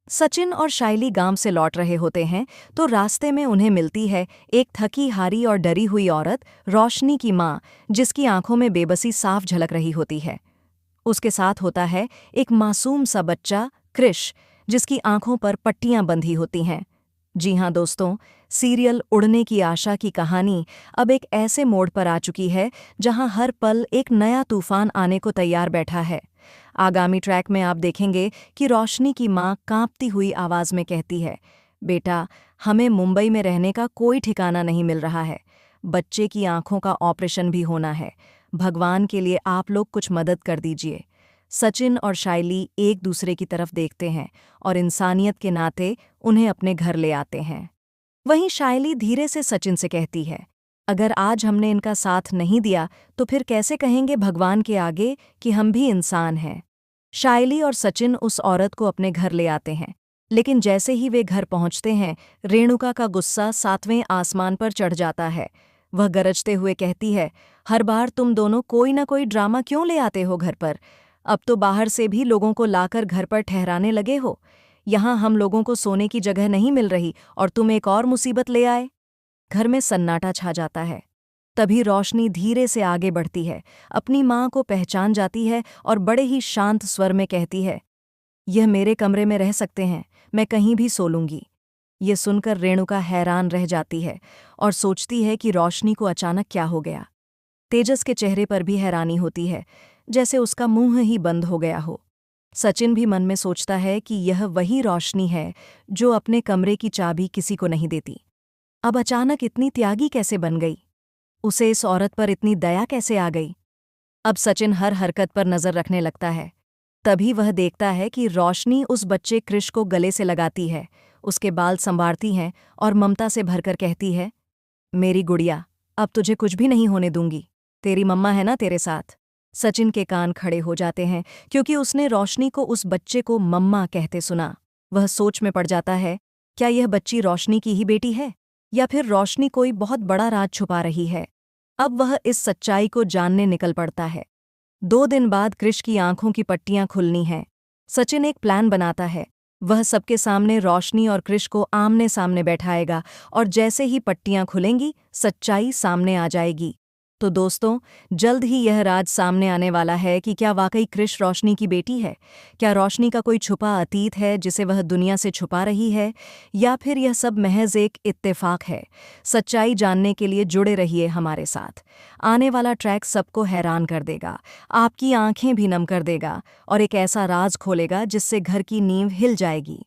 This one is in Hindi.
सचिन और शाइली गांव से लौट रहे होते हैं तो रास्ते में उन्हें मिलती है एक थकी हारी और डरी हुई औरत, रोशनी की माँ, जिसकी आंखों में बेबसी साफ झलक रही होती है। उसके साथ होता है एक मासूम सा बच्चा, कृष, जिसकी आंखों पर पट्टियां बंधी होती हैं। जी हाँ दोस्तों, सीरियल उड़ने की आशा की कहानी अब एक ऐसे मोड़ पर आ चुकी है जहां हर पल एक नया तूफान आने को तैयार बैठा है। आगामी ट्रैक में आप देखेंगे कि रोशनी की माँ कांपती हुई आवाज में कहती है, बेटा, हमें मुंबई में रहने का कोई ठिकाना नहीं मिल रहा है। बच्चे की आंखों का ऑपरेशन भी होना है। भगवान के लिए आप लोग कुछ मदद कर दीजिए। सचिन और शाइली एक दूसरे की तरफ देखते हैं और इंसानियत के नाते उन्हें अपने घर ले आते हैं। वहीं शाइली धीरे से सचिन से कहती है, अगर आज हमने इनका साथ नहीं दिया तो फिर कैसे कहेंगे भगवान के आगे कि हम भी इंसान हैं। शाइली और सचिन उस औरत को अपने घर ले आते हैं, लेकिन जैसे ही वे घर पहुंचते हैं, रेणुका का गुस्सा 7वें आसमान पर चढ़ जाता है। वह गरजते हुए कहती है, हर बार तुम दोनों कोई ना कोई ड्रामा क्यों ले आते हो घर पर? अब तो बाहर से भी लोगों को लाकर घर पर ठहराने लगे हो। यहाँ हम लोगों को सोने की जगह नहीं मिल रही और तुम एक और मुसीबत ले आए। घर में सन्नाटा छा जाता है। तभी रोशनी धीरे से आगे बढ़ती है, अपनी माँ को पहचान जाती है और बड़े ही शांत स्वर में कहती है, यह मेरे कमरे में रह सकते हैं, मैं कहीं भी सो लूंगी। ये सुनकर रेणुका हैरान रह जाती है और सोचती है कि रोशनी को अचानक क्या हो गया। तेजस के चेहरे पर भी हैरानी होती है, जैसे उसका मुंह ही बंद हो गया हो। सचिन भी मन में सोचता है कि यह वही रोशनी है जो अपने कमरे की चाबी किसी को नहीं देती। अब अचानक इतनी त्यागी कैसे बन गई? उसे इस औरत पर इतनी दया कैसे आ गई? अब सचिन हर हरकत पर नजर रखने लगता है। तभी वह देखता है कि रोशनी उस बच्चे कृष को गले से लगाती है, उसके बाल संवारती हैं और ममता से भरकर कहती है, मेरी गुड़िया, अब तुझे कुछ भी नहीं होने दूंगी। तेरी मम्मा है ना तेरे साथ। सचिन के कान खड़े हो जाते हैं क्योंकि उसने रोशनी को उस बच्चे को मम्मा कहते सुना। वह सोच में पड़ जाता है, क्या यह बच्ची रोशनी की ही बेटी है या फिर रोशनी कोई बहुत बड़ा राज छुपा रही है? अब वह इस सच्चाई को जानने निकल पड़ता है। 2 दिन बाद कृष की आंखों की पट्टियां खुलनी हैं। सचिन एक प्लान बनाता है। वह सबके सामने रोशनी और कृष को आमने सामने बैठाएगा और जैसे ही पट्टियां खुलेंगी, सच्चाई सामने आ जाएगी। तो दोस्तों, जल्द ही यह राज सामने आने वाला है कि क्या वाकई कृष रोशनी की बेटी है? क्या रोशनी का कोई छुपा अतीत है जिसे वह दुनिया से छुपा रही है, या फिर यह सब महज एक इत्तेफाक है? सच्चाई जानने के लिए जुड़े रहिए हमारे साथ। आने वाला ट्रैक सबको हैरान कर देगा, आपकी आंखें भी नम कर देगा और एक ऐसा राज खोलेगा जिससे घर की नींव हिल जाएगी।